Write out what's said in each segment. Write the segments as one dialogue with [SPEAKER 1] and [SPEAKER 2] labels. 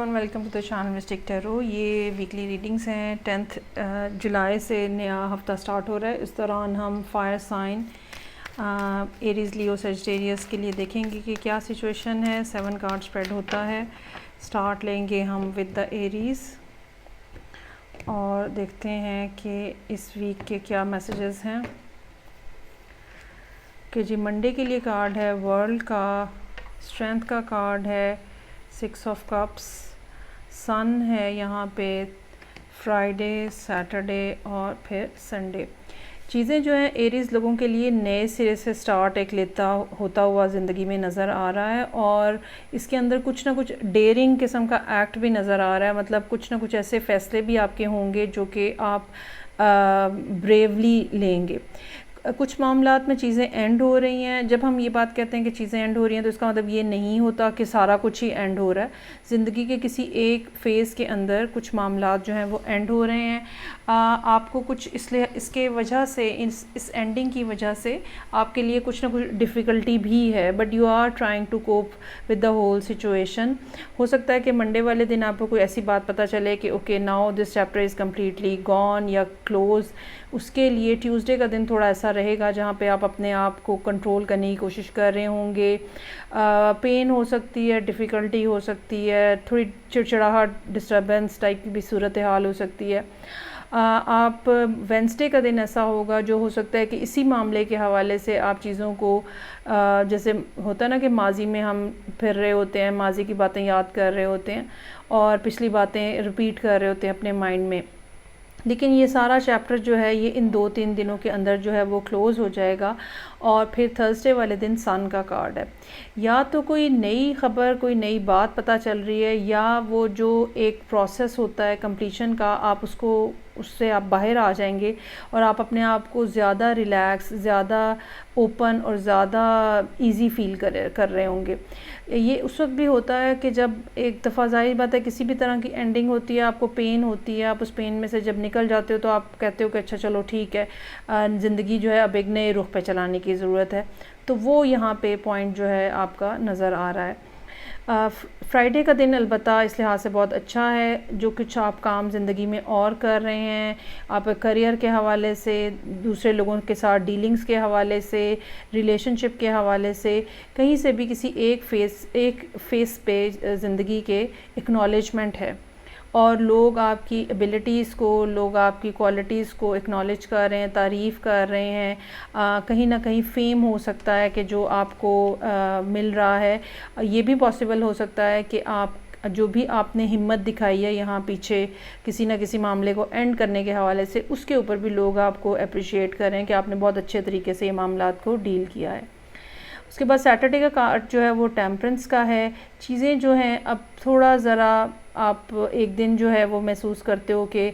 [SPEAKER 1] Everyone, welcome to the channel mystic tarot. ये weekly readings हैं। 10 जुलाई से नया हफ्ता स्टार्ट हो रहा है। इस दौरान हम फायर साइन एरीज, लियो, सजिटेरियस के लिए देखेंगे कि क्या सिचुएशन है। 7 कार्ड स्प्रेड होता है। स्टार्ट लेंगे हम विद द एरीज और देखते हैं कि इस वीक के क्या मैसेजेस हैं। कि जी मंडे के लिए कार्ड है वर्ल्ड का, स्ट्रेंथ का कार्ड है 6 ऑफ कप्स, सन है यहाँ पे, फ्राइडे, सैटरडे और फिर संडे। चीज़ें जो हैं एरीज लोगों के लिए नए सिरे से स्टार्ट एक लेता होता हुआ ज़िंदगी में नज़र आ रहा है और इसके अंदर कुछ ना कुछ डेयरिंग किस्म का एक्ट भी नज़र आ रहा है। मतलब कुछ ना कुछ ऐसे फ़ैसले भी आपके होंगे जो कि आप ब्रेवली लेंगे। कुछ मामलात में चीज़ें एंड हो रही हैं। जब हम ये बात कहते हैं कि चीज़ें एंड हो रही हैं तो इसका मतलब ये नहीं होता कि सारा कुछ ही एंड हो रहा है। ज़िंदगी के किसी एक फ़ेज़ के अंदर कुछ मामलात जो हैं वो एंड हो रहे हैं। आपको कुछ इसलिए इसके वजह से इस एंडिंग की वजह से आपके लिए कुछ ना कुछ डिफ़िकल्टी भी है, but you are trying to cope with the whole situation. हो सकता है कि मंडे वाले दिन आपको कोई ऐसी बात पता चले कि okay now this chapter is completely gone या क्लोज। उसके लिए ट्यूसडे का दिन थोड़ा ऐसा रहेगा जहाँ पे आप अपने आप को कंट्रोल करने की कोशिश कर रहे होंगे। पेन हो सकती है, डिफ़िकल्टी हो सकती है, थोड़ी चिड़चिड़ाहट, डिस्टर्बेंस टाइप की भी सूरत हाल हो सकती है। आप वेंसडे का दिन ऐसा होगा जो हो सकता है कि इसी मामले के हवाले से आप चीज़ों को जैसे होता है ना कि माजी में हम फिर रहे होते हैं, माजी की बातें याद कर रहे होते हैं और पिछली बातें रिपीट कर रहे होते हैं अपने माइंड में। लेकिन ये सारा चैप्टर जो है ये इन 2-3 दिनों के अंदर जो है वो क्लोज़ हो जाएगा। और फिर थर्सडे वाले दिन सन का कार्ड है। या तो कोई नई ख़बर, कोई नई बात पता चल रही है, या वो जो एक प्रोसेस होता है कंप्लीशन का, आप उससे आप बाहर आ जाएंगे और आप अपने आप को ज़्यादा रिलैक्स, ज़्यादा ओपन और ज़्यादा इजी फील कर रहे होंगे। ये उस वक्त भी होता है कि जब एक दफ़ा ज़ाहिर बात है किसी भी तरह की एंडिंग होती है, आपको पेन होती है, आप उस पेन में से जब निकल जाते हो तो आप कहते हो कि अच्छा चलो ठीक है, ज़िंदगी जो है अब एक नए रुख पे चलाने की ज़रूरत है। तो वो यहाँ पे पॉइंट जो है आपका नज़र आ रहा है। फ्राइडे का दिन अलबत्ता इस लिहाज से बहुत अच्छा है, जो कुछ आप काम ज़िंदगी में और कर रहे हैं, आप करियर के हवाले से, दूसरे लोगों के साथ डीलिंग्स के हवाले से, रिलेशनशिप के हवाले से, कहीं से भी किसी एक फेस पे ज़िंदगी के एक्नॉलेजमेंट है और लोग आपकी एबिलिटीज़ को, लोग आपकी क्वालिटीज़ को एक्नॉलेज कर रहे हैं, तारीफ़ कर रहे हैं। कहीं ना कहीं फेम हो सकता है कि जो आपको मिल रहा है। ये भी पॉसिबल हो सकता है कि आप जो भी आपने हिम्मत दिखाई है यहाँ पीछे किसी ना किसी मामले को एंड करने के हवाले से, उसके ऊपर भी लोग आपको अप्रिशिएट कर रहे हैं कि आपने बहुत अच्छे तरीके से ये मामलात को डील किया है। उसके बाद सैटरडे का कार्ड जो है वो टेम्परेंस का है। चीज़ें जो हैं अब थोड़ा ज़रा आप एक दिन जो है वो महसूस करते हो कि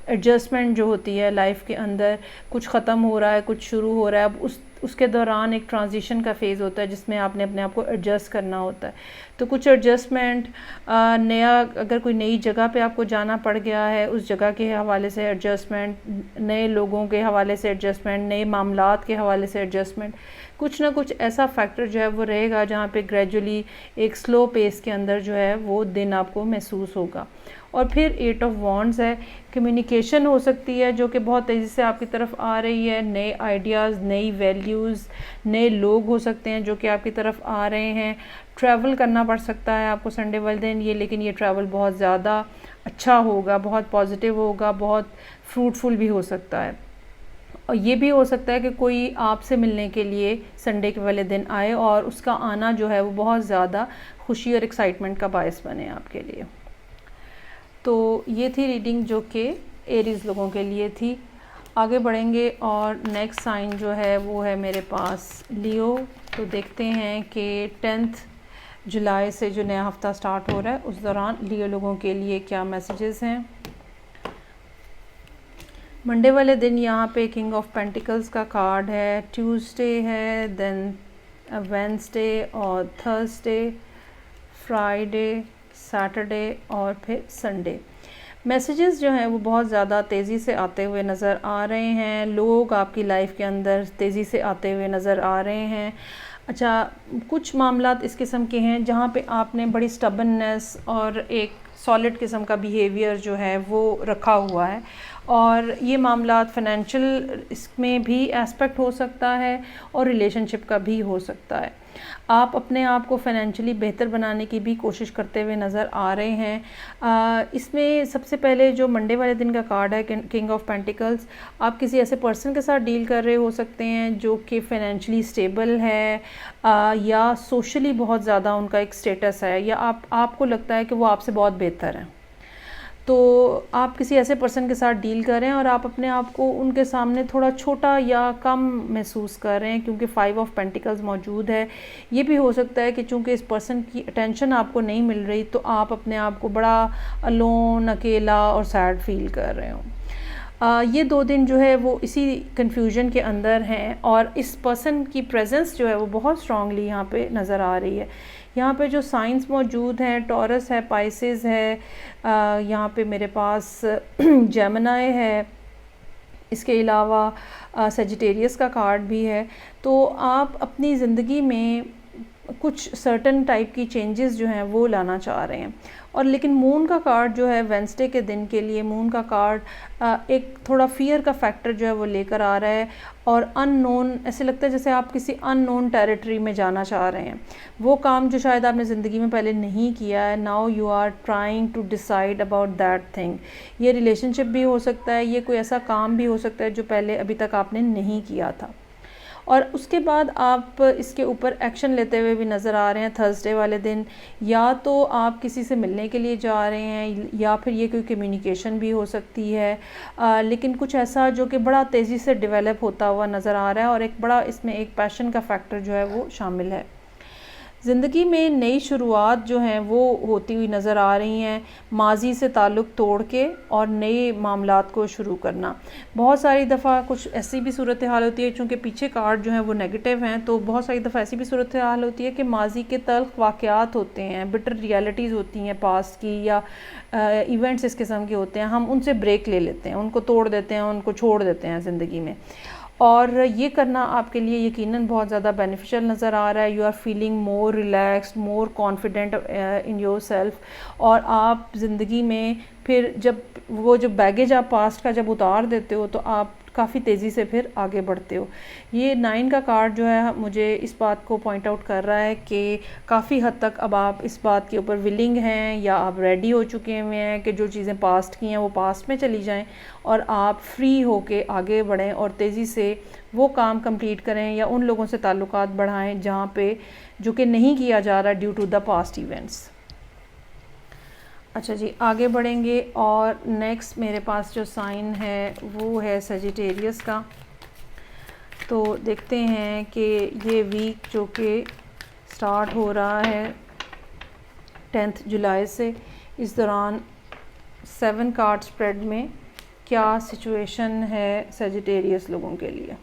[SPEAKER 1] एडजस्टमेंट जो होती है लाइफ के अंदर, कुछ ख़त्म हो रहा है, कुछ शुरू हो रहा है। अब उसके दौरान एक ट्रांजिशन का फ़ेज़ होता है जिसमें आपने अपने आप को एडजस्ट करना होता है। तो कुछ एडजस्टमेंट, नया अगर कोई नई जगह पे आपको जाना पड़ गया है, उस जगह के हवाले से एडजस्टमेंट, नए लोगों के हवाले से एडजस्टमेंट, नए मामलात के हवाले से एडजस्टमेंट, कुछ ना कुछ ऐसा फैक्टर जो है वो रहेगा जहाँ पे ग्रेजुअली एक स्लो पेस के अंदर जो है वो दिन आपको महसूस होगा। और फिर 8 ऑफ वॉन्ड्स है। कम्युनिकेशन हो सकती है जो कि बहुत तेज़ी से आपकी तरफ आ रही है। नए आइडियाज़, नई वैल्यूज़, नए लोग हो सकते हैं जो कि आपकी तरफ आ रहे हैं। ट्रैवल करना पड़ सकता है आपको संडे वाले दिन ये, लेकिन ये ट्रैवल बहुत ज़्यादा अच्छा होगा, बहुत पॉजिटिव होगा, बहुत फ्रूटफुल भी हो सकता है। और ये भी हो सकता है कि कोई आपसे मिलने के लिए संडे के वाले दिन आए और उसका आना जो है वो बहुत ज़्यादा खुशी और एक्साइटमेंट का बायस बने आपके लिए। तो ये थी रीडिंग जो कि एरीज लोगों के लिए थी। आगे बढ़ेंगे और नेक्स्ट साइन जो है वो है मेरे पास लियो। तो देखते हैं कि 10 जुलाई से जो नया हफ्ता स्टार्ट हो रहा है उस दौरान लियो लोगों के लिए क्या मैसेजेस हैं। मंडे वाले दिन यहाँ पे किंग ऑफ पेंटिकल्स का कार्ड है, ट्यूसडे है, देन वेंसडे और थर्सडे, फ्राइडे, सैटरडे और फिर संडे। मैसेजेस जो हैं वो बहुत ज़्यादा तेज़ी से आते हुए नज़र आ रहे हैं। लोग आपकी लाइफ के अंदर तेज़ी से आते हुए नज़र आ रहे हैं। अच्छा, कुछ मामलात इस किस्म के हैं जहाँ पे आपने बड़ी स्टबननेस और एक सॉलिड किस्म का बिहेवियर जो है वो रखा हुआ है, और ये मामलात फाइनेंशियल इसमें भी एस्पेक्ट हो सकता है और रिलेशनशिप का भी हो सकता है। आप अपने आप को फाइनेंशियली बेहतर बनाने की भी कोशिश करते हुए नज़र आ रहे हैं। इसमें सबसे पहले जो मंडे वाले दिन का कार्ड है, किंग ऑफ पेंटिकल्स, आप किसी ऐसे पर्सन के साथ डील कर रहे हो सकते हैं जो कि फाइनेंशियली स्टेबल है, या सोशली बहुत ज़्यादा उनका एक स्टेटस है, या आपको लगता है कि वो आपसे बहुत बेहतर है। तो आप किसी ऐसे पर्सन के साथ डील कर रहे हैं और आप अपने आप को उनके सामने थोड़ा छोटा या कम महसूस कर रहे हैं, क्योंकि 5 ऑफ पेंटिकल्स मौजूद है। ये भी हो सकता है कि चूंकि इस पर्सन की अटेंशन आपको नहीं मिल रही, तो आप अपने आप को बड़ा अलोन, अकेला और सैड फील कर रहे हो। ये 2 दिन जो है वो इसी कन्फ्यूजन के अंदर हैं, और इस पर्सन की प्रेजेंस जो है वो बहुत स्ट्रांगली यहाँ पे नज़र आ रही है। यहाँ पे जो साइंस मौजूद हैं, टॉरस है, पाइसेस है, यहाँ पे मेरे पास जेमिनी है, इसके अलावा सेजिटेरियस का कार्ड भी है। तो आप अपनी ज़िंदगी में कुछ सर्टन टाइप की चेंजेस जो हैं वो लाना चाह रहे हैं। और लेकिन मून का कार्ड जो है वेंसडे के दिन के लिए, मून का कार्ड एक थोड़ा फियर का फैक्टर जो है वो लेकर आ रहा है, और अननोन, ऐसे लगता है जैसे आप किसी अननोन टेरिटरी में जाना चाह रहे हैं। वो काम जो शायद आपने ज़िंदगी में पहले नहीं किया है, now you are trying to decide about that thing. ये रिलेशनशिप भी हो सकता है, ये कोई ऐसा काम भी हो सकता है जो पहले अभी तक आपने नहीं किया था। और उसके बाद आप इसके ऊपर एक्शन लेते हुए भी नज़र आ रहे हैं थर्सडे वाले दिन। या तो आप किसी से मिलने के लिए जा रहे हैं, या फिर ये कोई कम्युनिकेशन भी हो सकती है, लेकिन कुछ ऐसा जो कि बड़ा तेज़ी से डेवलप होता हुआ नज़र आ रहा है, और एक बड़ा इसमें एक पैशन का फैक्टर जो है वो शामिल है। ज़िंदगी में नई शुरुआत जो हैं वो होती हुई नज़र आ रही हैं, माजी से ताल्लुक़ तोड़ के और नए मामलात को शुरू करना। बहुत सारी दफ़ा कुछ ऐसी भी सूरत हाल होती है, चूँकि पीछे कार्ड जो हैं वो नेगेटिव हैं, तो बहुत सारी दफ़ा ऐसी भी सूरत हाल होती है कि माजी के तल्ख़ वाक़यात होते हैं, बिटर रियलिटीज़ होती हैं पास्ट की, या इवेंट्स इस किस्म के होते हैं, हम उनसे ब्रेक ले लेते हैं, उनको तोड़ देते हैं, उनको छोड़ देते हैं ज़िंदगी में। और ये करना आपके लिए यकीनन बहुत ज़्यादा बेनिफिशियल नज़र आ रहा है। You are feeling more relaxed, more confident in yourself, और आप ज़िंदगी में फिर जब वो जो बैगेज आप पास्ट का जब उतार देते हो, तो आप काफ़ी तेज़ी से फिर आगे बढ़ते हो। ये 9 का कार्ड जो है मुझे इस बात को पॉइंट आउट कर रहा है कि काफ़ी हद तक अब आप इस बात के ऊपर विलिंग हैं, या आप रेडी हो चुके हुए हैं कि जो चीज़ें पास्ट की हैं वो पास्ट में चली जाएं, और आप फ्री होके आगे बढ़ें और तेज़ी से वो काम कंप्लीट करें, या उन लोगों से ताल्लुकात बढ़ाएं जहाँ पे जो कि नहीं किया जा रहा due to the past events. अच्छा जी, आगे बढ़ेंगे, और नेक्स्ट मेरे पास जो साइन है वो है सेजिटेरियस का। तो देखते हैं कि ये वीक जो कि स्टार्ट हो रहा है 10 जुलाई से, इस दौरान 7 कार्ड स्प्रेड में क्या सिचुएशन है सेजिटेरियस लोगों के लिए।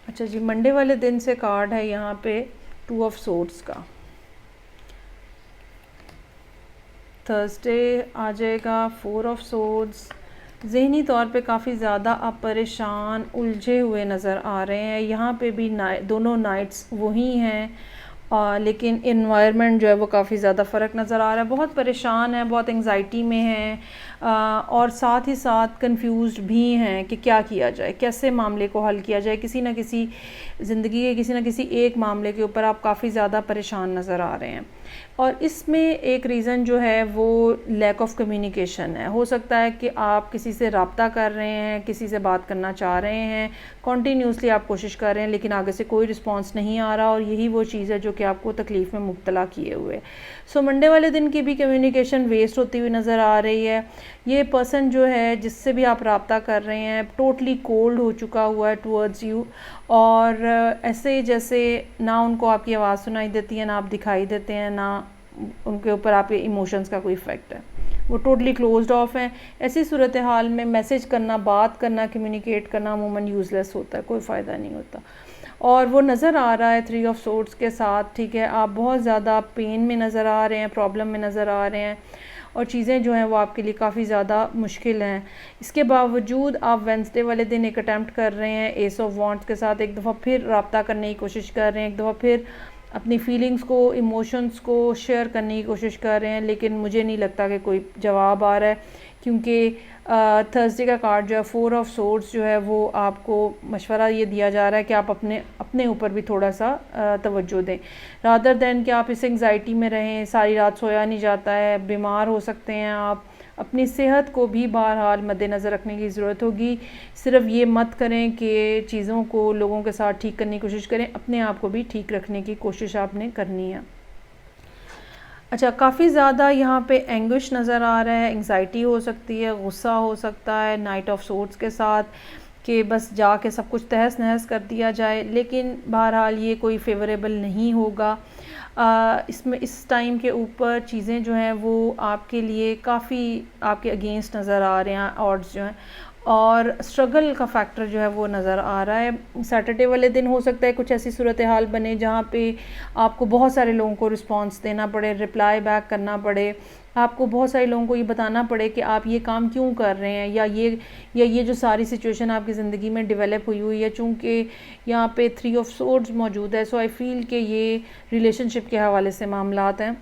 [SPEAKER 1] अच्छा जी, मंडे वाले दिन से कार्ड है यहाँ पे 2 ऑफ सोर्ड्स का। थर्सडे आ जाएगा 4 ऑफ सोर्ड्स। ज़हनी तौर पे काफ़ी ज़्यादा आप परेशान, उलझे हुए नज़र आ रहे हैं। यहाँ पे भी दोनों नाइट्स वही हैं, लेकिन इन्वायरमेंट जो है वो काफ़ी ज़्यादा फ़र्क नज़र आ रहा है। बहुत परेशान है, बहुत एंग्जाइटी में हैं, और साथ ही साथ कंफ्यूज्ड भी हैं कि क्या किया जाए, कैसे मामले को हल किया जाए। किसी न किसी ज़िंदगी के किसी न किसी एक मामले के ऊपर आप काफ़ी ज़्यादा परेशान नज़र आ रहे हैं, और इसमें एक रीज़न जो है वो लैक ऑफ कम्युनिकेशन है। हो सकता है कि आप किसी से रब्ता कर रहे हैं, किसी से बात करना चाह रहे हैं, कॉन्टीन्यूसली आप कोशिश कर रहे हैं, लेकिन आगे से कोई रिस्पांस नहीं आ रहा, और यही वो चीज़ है जो कि आपको तकलीफ़ में मुब्तला किए हुए। सो मंडे वाले दिन की भी कम्युनिकेशन वेस्ट होती हुई नज़र आ रही है। ये पर्सन जो है जिससे भी आप रब्ता कर रहे हैं टोटली कोल्ड हो चुका हुआ है टुवर्ड्स यू, और ऐसे जैसे ना उनको आपकी आवाज़ सुनाई देती है, ना आप दिखाई देते हैं, ना उनके ऊपर आपके इमोशंस का कोई इफ़ेक्ट है। वो टोटली क्लोज्ड ऑफ हैं। ऐसी सूरत हाल में मैसेज करना, बात करना, कम्युनिकेट करना अमूमन यूज़लेस होता है, कोई फ़ायदा नहीं होता। और वो नज़र आ रहा है 3 ऑफ सोर्ड्स के साथ, ठीक है। आप बहुत ज़्यादा पेन में नज़र आ रहे हैं, प्रॉब्लम में नज़र आ रहे हैं, और चीज़ें जो हैं वो आपके लिए काफ़ी ज़्यादा मुश्किल हैं। इसके बावजूद आप वेडनेसडे वाले दिन एक अटैम्प्ट कर रहे हैं एस ऑफ वॉन्ड्स के साथ, एक दफ़ा फिर रब्ता करने की कोशिश कर रहे हैं, एक दफ़ा फिर अपनी फीलिंग्स को, इमोशंस को शेयर करने की कोशिश कर रहे हैं, लेकिन मुझे नहीं लगता कि कोई जवाब आ रहा है, क्योंकि थर्सडे का कार्ड जो है 4 ऑफ सोर्ड्स जो है वो आपको मशवरा ये दिया जा रहा है कि आप अपने ऊपर भी थोड़ा सा तवज्जो दें, रादर दैन कि आप इस एंग्जाइटी में रहें, सारी रात सोया नहीं जाता है, बीमार हो सकते हैं आप। अपनी सेहत को भी बहरहाल मद्देनज़र रखने की ज़रूरत होगी। सिर्फ ये मत करें कि चीज़ों को लोगों के साथ ठीक करने की कोशिश करें, अपने आप को भी ठीक रखने की कोशिश आपने करनी है। अच्छा, काफ़ी ज़्यादा यहाँ पे एंग्विश नज़र आ रहा है, एंग्जाइटी हो सकती है, गुस्सा हो सकता है नाइट ऑफ सोर्ड्स के साथ, कि बस जाके सब कुछ तहस नहस कर दिया जाए, लेकिन बहरहाल ये कोई फेवरेबल नहीं होगा। इसमें इस टाइम के ऊपर चीज़ें जो हैं वो आपके लिए काफ़ी आपके अगेंस्ट नज़र आ रहे हैं, ऑड्स जो हैं, और स्ट्रगल का फैक्टर जो है वो नज़र आ रहा है। सैटरडे वाले दिन हो सकता है कुछ ऐसी सूरत हाल बने जहाँ पे आपको बहुत सारे लोगों को रिस्पांस देना पड़े, रिप्लाई बैक करना पड़े, आपको बहुत सारे लोगों को ये बताना पड़े कि आप ये काम क्यों कर रहे हैं, या ये जो सारी सिचुएशन आपकी ज़िंदगी में डेवलप हुई है। चूँकि यहाँ पे 3 ऑफ सोर्ड्स मौजूद है, सो आई फील कि ये रिलेशनशिप के हवाले से मामलात हैं।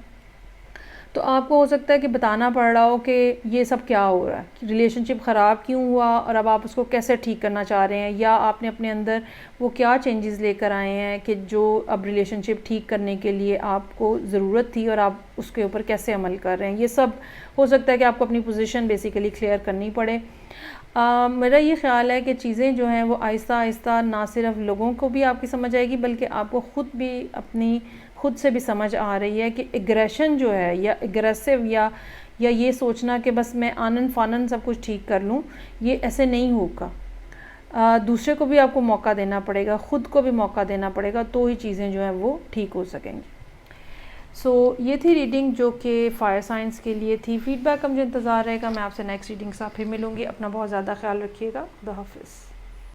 [SPEAKER 1] तो आपको हो सकता है कि बताना पड़ रहा हो कि ये सब क्या हो रहा है, रिलेशनशिप ख़राब क्यों हुआ और अब आप उसको कैसे ठीक करना चाह रहे हैं, या आपने अपने अंदर वो क्या चेंजेस लेकर आए हैं कि जो अब रिलेशनशिप ठीक करने के लिए आपको ज़रूरत थी और आप उसके ऊपर कैसे अमल कर रहे हैं। ये सब हो सकता है कि आपको अपनी पोजीशन बेसिकली क्लियर करनी पड़े। मेरा ये ख़्याल है कि चीज़ें जो हैं वो आहिस्ता आहिस्ता ना सिर्फ लोगों को भी आपकी समझ आएगी, बल्कि आपको खुद से भी समझ आ रही है कि एग्रेशन जो है, या एग्रेसिव, या ये सोचना कि बस मैं आनन फानन सब कुछ ठीक कर लूँ, ये ऐसे नहीं होगा। दूसरे को भी आपको मौका देना पड़ेगा, ख़ुद को भी मौका देना पड़ेगा, तो ही चीज़ें जो हैं वो ठीक हो सकेंगी। सो ये थी रीडिंग जो कि फायर साइंस के लिए थी। फीडबैक का मुझे इंतज़ार रहेगा। मैं आपसे नेक्स्ट रीडिंग के साथ फिर मिलूँगी। अपना बहुत ज़्यादा ख्याल रखिएगा। खुदा हाफिज़।